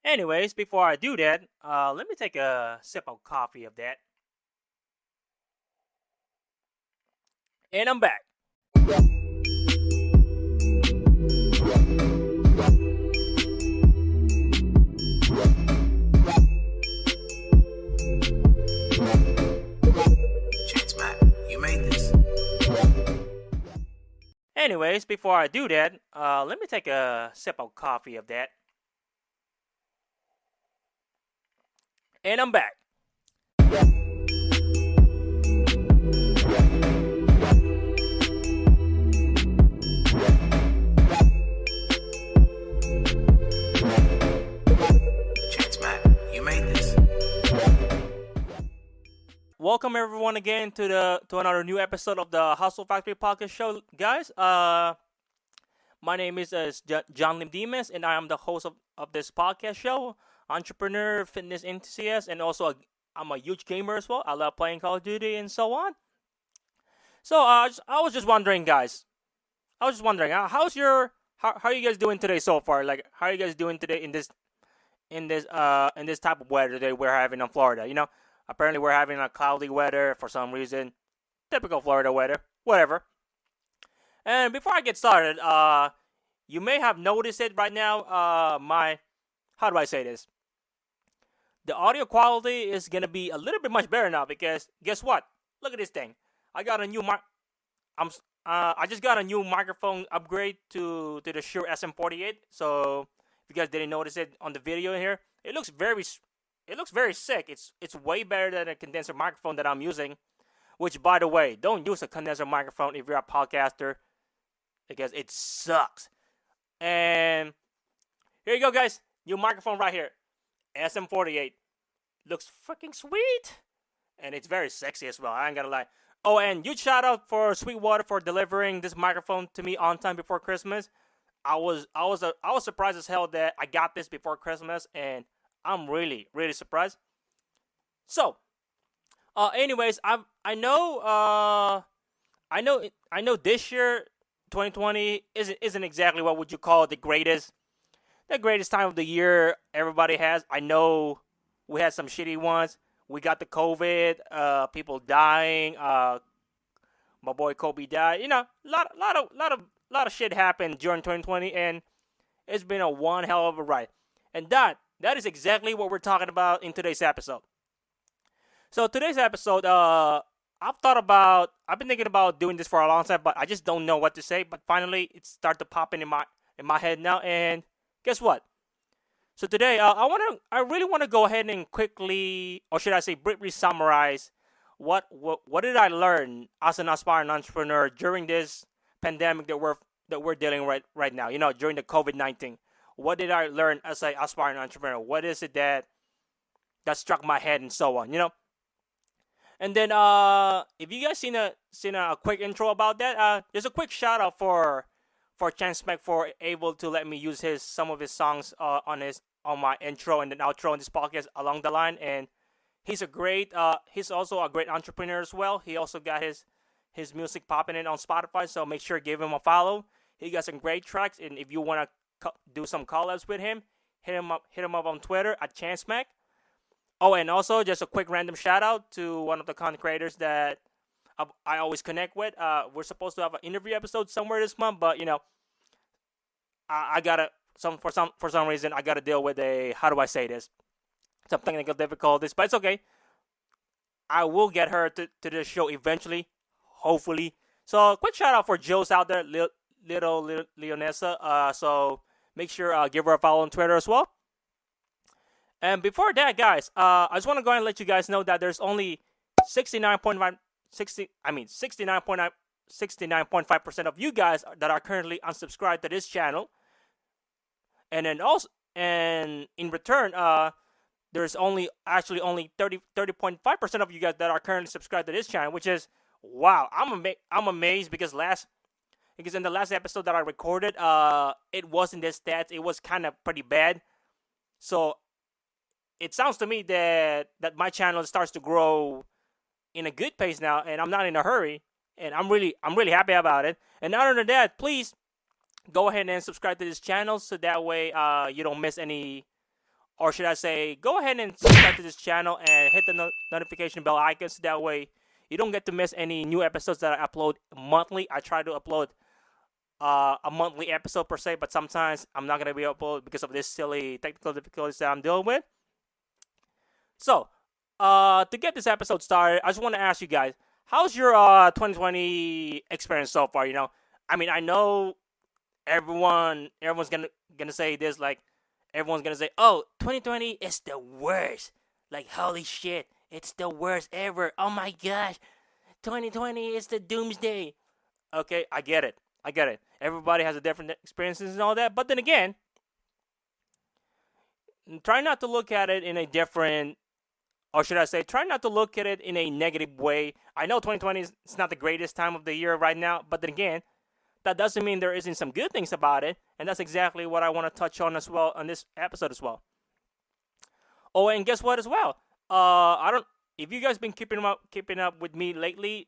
Anyways, before I do that, let me take a sip of coffee of that. And I'm back. Chance Mac, you made this. Anyways, before I do that, let me take a sip of coffee of that. And I'm back. Chance Mac, you made this. Welcome everyone again to another new episode of the Hustle Factory Podcast Show, guys. My name is John Lim Demas, and I am the host of this podcast show, entrepreneur, fitness enthusiast, and also I'm a huge gamer as well. I love playing Call of Duty and so on. So I was just wondering, guys. I was just wondering, how are you guys doing today so far? Like, how are you guys doing today in this type of weather that we're having in Florida? Apparently we're having a cloudy weather for some reason, typical Florida weather, whatever. And before I get started, you may have noticed it right now. My How do I say this? The audio quality is gonna be a little bit much better now because guess what? Look at this thing. I got a new mic. I just got a new microphone upgrade to the Shure SM48. So if you guys didn't notice it on the video here, it looks very sick. It's way better than a condenser microphone that I'm using. Which, by the way, don't use a condenser microphone if you're a podcaster because it sucks. And here you go, guys. New microphone right here. SM48. Looks freaking sweet. And it's very sexy as well. I ain't gonna lie. Oh, and huge shout out for Sweetwater for delivering this microphone to me on time before Christmas. I was surprised as hell that I got this before Christmas, and I'm really surprised. So, anyways, I know this year 2020 isn't exactly what would you call the greatest time of the year everybody has. I know we had some shitty ones. We got the COVID, people dying. My boy Kobe died. Lot of shit happened during 2020, and it's been a one hell of a ride. And that is exactly what we're talking about in today's episode. So today's episode, I've been thinking about doing this for a long time, but I just don't know what to say. But finally, it started to pop in my head now, and guess what? So today, I really want to go ahead and quickly, or should I say, briefly summarize what did I learn as an aspiring entrepreneur during this pandemic that we're dealing right now. During the COVID-19. What did I learn as an aspiring entrepreneur? What is it that struck my head and so on? And then if you guys seen a quick intro about that, there's a quick shout out for Chance Mac for able to let me use his some of his songs on my intro and then outro in this podcast along the line. And he's also a great entrepreneur as well. He also got his music popping in on Spotify, so make sure to give him a follow. He got some great tracks, and if you want to do some collabs with him, hit him up on Twitter at ChanceMac. Oh, and also just a quick random shout out to one of the content creators that I always connect with. We're supposed to have an interview episode somewhere this month, but I gotta for some reason I gotta deal with a, how do I say this, some technical difficulties, but it's okay. I will get her to the show eventually, hopefully. So quick shout out for Joe's out there, little Leonessa. So make sure give her a follow on Twitter as well. And before that, guys, I just want to go ahead and let you guys know that there's only 69.5% of you guys that are currently unsubscribed to this channel. And then also, and in return, there's only 30.5% of you guys that are currently subscribed to this channel, which is wow. I'm amazed because in the last episode that I recorded, it wasn't this stats. It was kind of pretty bad. So it sounds to me that my channel starts to grow in a good pace now, and I'm not in a hurry, and I'm really happy about it. And other than that, please go ahead and subscribe to this channel so that way you don't miss any or should I say, go ahead and subscribe to this channel and hit the notification bell icon so that way you don't get to miss any new episodes that I upload monthly. I try to upload a monthly episode per se, but sometimes I'm not gonna be uploaded because of this silly technical difficulties that I'm dealing with. So, to get this episode started, I just want to ask you guys, how's your 2020 experience so far? I mean, I know everyone's gonna say this, like everyone's gonna say, "Oh, 2020 is the worst." Like, holy shit, it's the worst ever. Oh my gosh, 2020 is the doomsday. Okay, I get it. Everybody has a different experiences and all that, but then again, try not to look at it in a different, or should I say, try not to look at it in a negative way. I know 2020 is it's not the greatest time of the year right now, but then again, that doesn't mean there isn't some good things about it, and that's exactly what I want to touch on as well on this episode as well. Oh, and guess what as well? I don't. If you guys been keeping up with me lately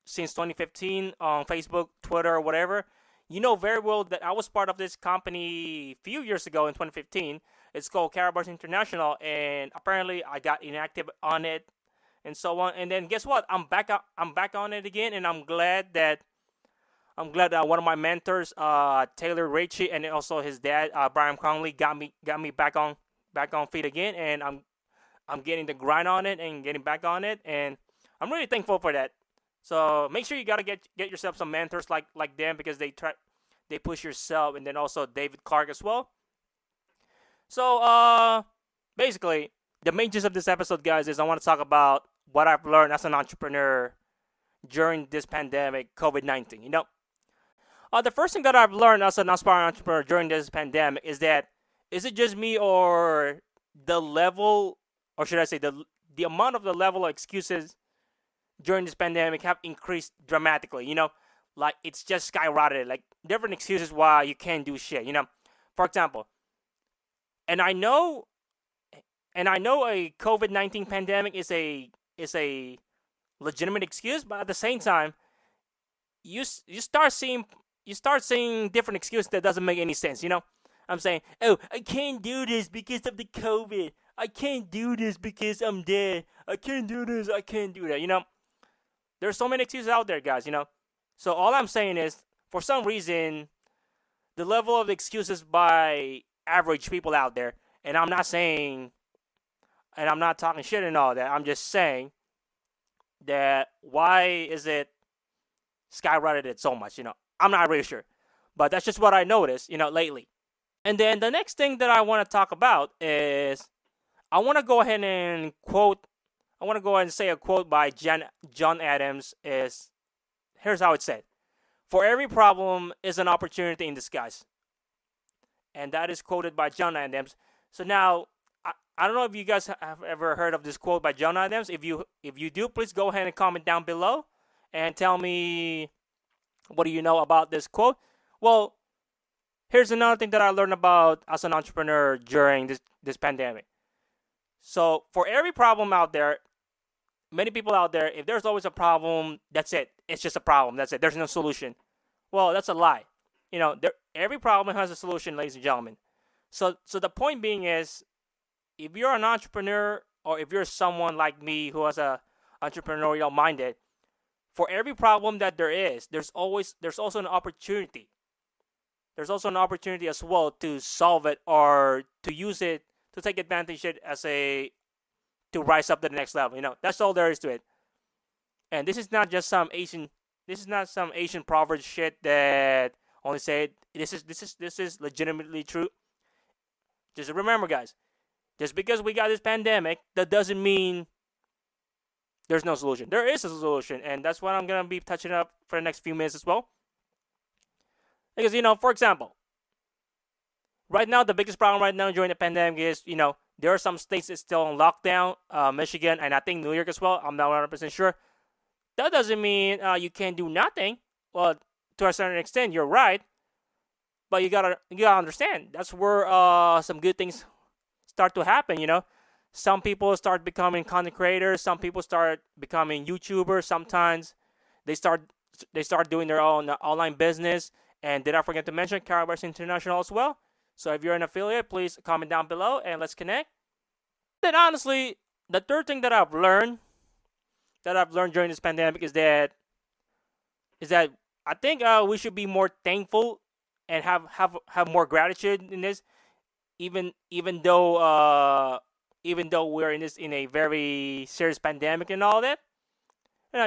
since 2015 on Facebook, Twitter, or whatever, you know very well that I was part of this company a few years ago in 2015. It's called Carabars International, and apparently I got inactive on it and so on. And then guess what? I'm back on it again, and I'm glad that one of my mentors, Taylor Ricci, and also his dad, Brian Conley, got me back on feet again, and I'm getting the grind on it and getting back on it, and I'm really thankful for that. So make sure you gotta get yourself some mentors like them, because they push yourself, and then also David Clark as well. So basically, the main gist of this episode, guys, is I want to talk about what I've learned as an entrepreneur during this pandemic, COVID-19. The first thing that I've learned as an aspiring entrepreneur during this pandemic is that, is it just me, or the level, or should I say the amount of the level of excuses during this pandemic have increased dramatically? Like it's just skyrocketed, like different excuses why you can't do shit. For example, and I know a COVID-19 pandemic is a legitimate excuse, but at the same time, you start seeing different excuses that doesn't make any sense. I'm saying, oh, I can't do this because of the COVID. I can't do this because I'm dead. I can't do this. I can't do that. There's so many excuses out there, guys. So all I'm saying is, for some reason, the level of excuses by average people out there, and I'm not talking shit and all that. I'm just saying that why is it skyrocketed so much? I'm not really sure, but that's just what I noticed, lately. And then the next thing that I want to talk about is I want to go ahead and say a quote by John Adams. Here's how it's said: "For every problem is an opportunity in disguise." And that is quoted by John Adams. So now, I don't know if you guys have ever heard of this quote by John Adams. If you do, please go ahead and comment down below and tell me, what do you know about this quote? Well, here's another thing that I learned about as an entrepreneur during this pandemic. So for every problem out there, many people out there, if there's always a problem, that's it. It's just a problem. That's it. There's no solution. Well, that's a lie. Every problem has a solution, ladies and gentlemen. So the point being is, if you're an entrepreneur, or if you're someone like me who has a entrepreneurial minded, for every problem that there is, there's also an opportunity. There's also an opportunity as well to solve it, or to use it to take advantage of it to rise up to the next level. That's all there is to it. And this is not just some Asian proverb shit that only said this is legitimately true. Just remember, guys, just because we got this pandemic, that doesn't mean there's no solution. There is a solution, and that's what I'm going to be touching up for the next few minutes as well. Because, for example, right now, the biggest problem right now during the pandemic is, there are some states that's still on lockdown, Michigan, and I think New York as well. I'm not 100% sure. That doesn't mean you can't do nothing. Well, to a certain extent, you're right. But you gotta understand, that's where some good things start to happen. Some people start becoming content creators. Some people start becoming YouTubers. Sometimes they start doing their own online business. And did I forget to mention Carabars International as well? So if you're an affiliate, please comment down below and let's connect. Then honestly, the third thing that I've learned during this pandemic is that I think we should be more thankful and have more gratitude in this, even though we're in a very serious pandemic and all that.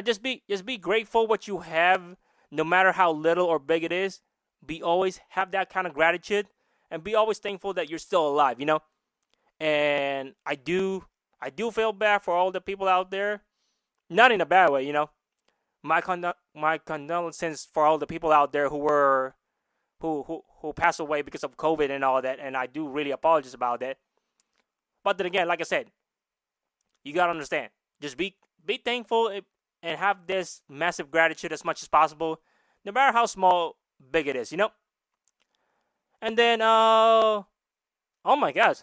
Just be grateful what you have, no matter how little or big it is. Be always have that kind of gratitude, and be always thankful that you're still alive. And I do feel bad for all the people out there, not in a bad way. My condolences for all the people out there who passed away because of COVID and all that, and I do really apologize about that. But then again, like I said, you gotta understand. Just be thankful and have this massive gratitude as much as possible, no matter how small, big it is. And then, oh my gosh,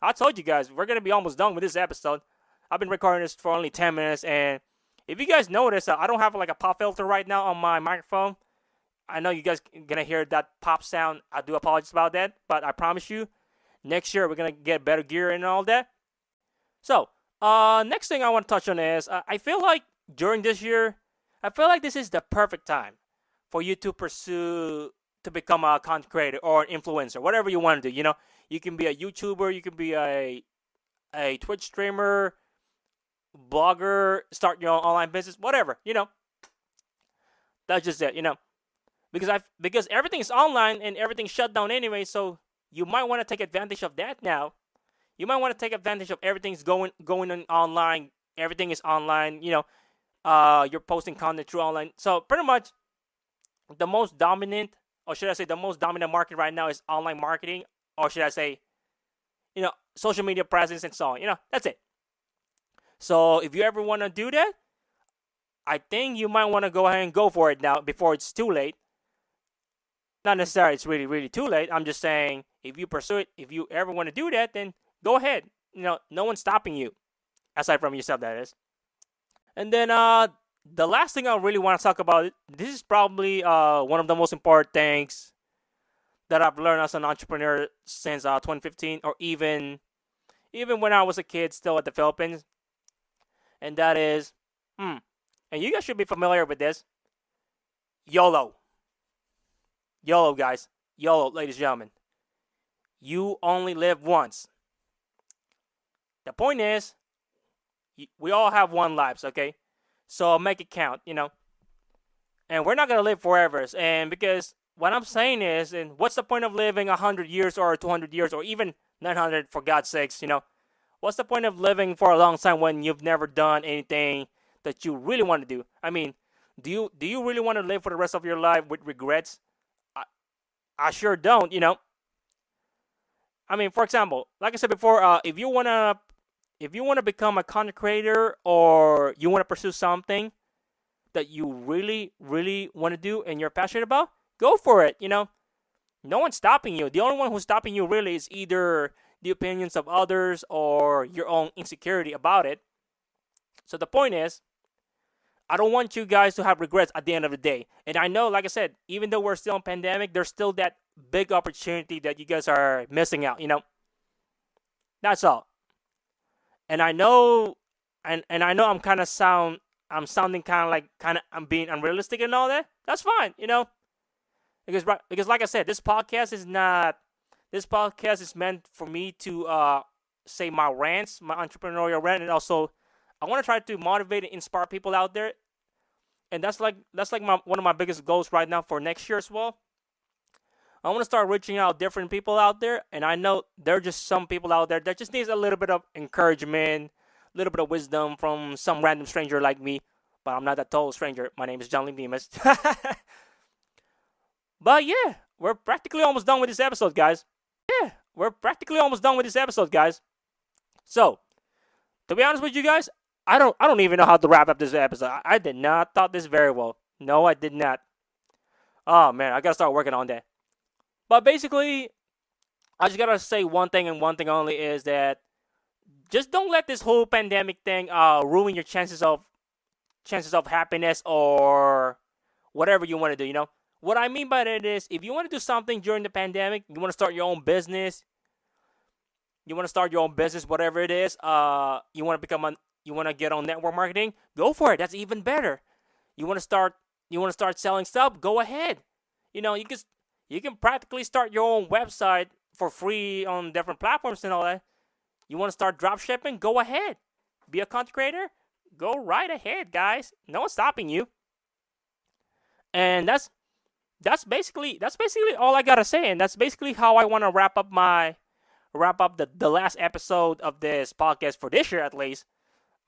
I told you guys we're gonna be almost done with this episode. I've been recording this for only 10 minutes, and if you guys notice, I don't have like a pop filter right now on my microphone. I know you guys gonna hear that pop sound. I do apologize about that, but I promise you, next year we're gonna get better gear and all that. So, next thing I want to touch on is I feel like during this year, I feel like this is the perfect time for you to pursue to become a content creator or an influencer, whatever you want to do. You can be a YouTuber, you can be a Twitch streamer, blogger, start your own online business, whatever. That's just it. Because everything's online and everything's shut down anyway, so you might want to take advantage of that now. You might want to take advantage of everything's going on online. Everything is online. You're posting content through online. So pretty much, the most dominant, or should I say, the most dominant market right now is online marketing, or should I say, social media presence and so on. That's it. So if you ever want to do that, I think you might want to go ahead and go for it now before it's too late. Not necessarily it's really, really too late. I'm just saying, if you pursue it, if you ever want to do that, then go ahead. No one's stopping you, aside from yourself, that is. And then the last thing I really want to talk about, this is probably one of the most important things that I've learned as an entrepreneur since 2015, or even when I was a kid still at the Philippines. And that is, and you guys should be familiar with this, YOLO. YOLO, guys. YOLO, ladies and gentlemen. You only live once. The point is, we all have one lives, okay? So make it count, And we're not going to live forever. And because what I'm saying is, and what's the point of living 100 years or 200 years or even 900, for God's sakes, What's the point of living for a long time when you've never done anything that you really want to do? I mean, do you really want to live for the rest of your life with regrets? I sure don't, I mean, for example, like I said before, if you wanna become a content creator, or you wanna pursue something that you really, really want to do and you're passionate about, go for it. No one's stopping you. The only one who's stopping you really is either the opinions of others or your own insecurity about it. So the point is, I don't want you guys to have regrets at the end of the day. And I know, like I said, even though we're still in pandemic, there's still that big opportunity that you guys are missing out. That's all. And I know, and I know I'm sounding I'm being unrealistic and all that. That's fine, because like I said, this podcast is meant for me to say my rants, my entrepreneurial rant, and also I want to try to motivate and inspire people out there. And that's like one of my biggest goals right now for next year as well. I want to start reaching out different people out there, and I know there are just some people out there that just needs a little bit of encouragement, a little bit of wisdom from some random stranger like me. But I'm not that total stranger. My name is John Lim Dimas. But yeah, we're practically almost done with this episode, guys. So, to be honest with you guys, I don't even know how to wrap up this episode. I did not thought this very well. No, I did not. Oh man, I gotta start working on that. But basically, I just gotta say one thing and one thing only, is that just don't let this whole pandemic thing ruin your chances of happiness or whatever you want to do. What I mean by that is, if you want to do something during the pandemic, you want to start your own business, whatever it is. You want to get on network marketing, go for it. That's even better. You want to start selling stuff, go ahead. You can practically start your own website for free on different platforms and all that. You want to start drop shipping, go ahead. Be a content creator, go right ahead, guys. No one's stopping you. And that's basically all I gotta say, and that's basically how I want to wrap up the last episode of this podcast for this year at least.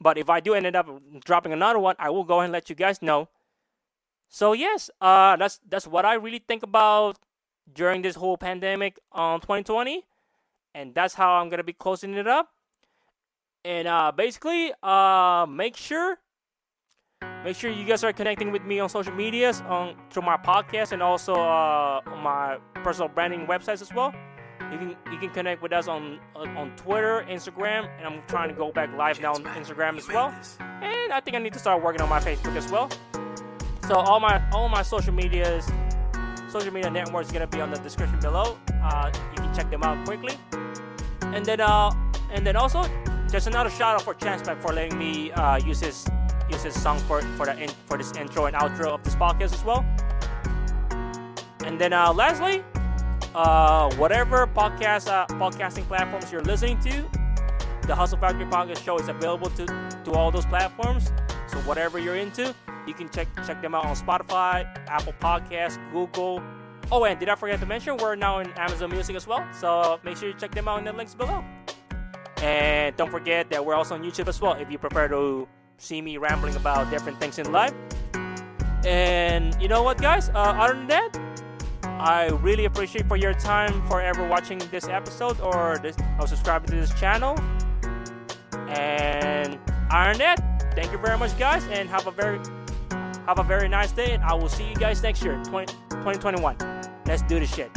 But if I do end up dropping another one, I will go ahead and let you guys know. So yes, that's what I really think about during this whole pandemic on 2020, and that's how I'm gonna be closing it up. And basically, make sure you guys are connecting with me on social medias, through my podcast, and also on my personal branding websites as well. You can connect with us on Twitter, Instagram, and I'm trying to go back live now on Instagram as well. And I think I need to start working on my Facebook as well. So all my social media networks are gonna be on the description below. You can check them out quickly. And then also, just another shout out for ChanceMac for letting me use his song for this intro and outro of this podcast as well. And then lastly, whatever podcasting platforms you're listening to, the Hustle Factory Podcast Show is available to all those platforms. So whatever you're into, you can check them out on Spotify, Apple Podcasts, Google. Oh, and did I forget to mention, we're now in Amazon Music as well. So make sure you check them out in the links below. And don't forget that we're also on YouTube as well, if you prefer to see me rambling about different things in life. And you know what, guys? Other than that, I really appreciate for your time for ever watching this episode or subscribing to this channel. And other than that, thank you very much, guys, and have a very nice day. And I will see you guys next year, 2021. Let's do this shit.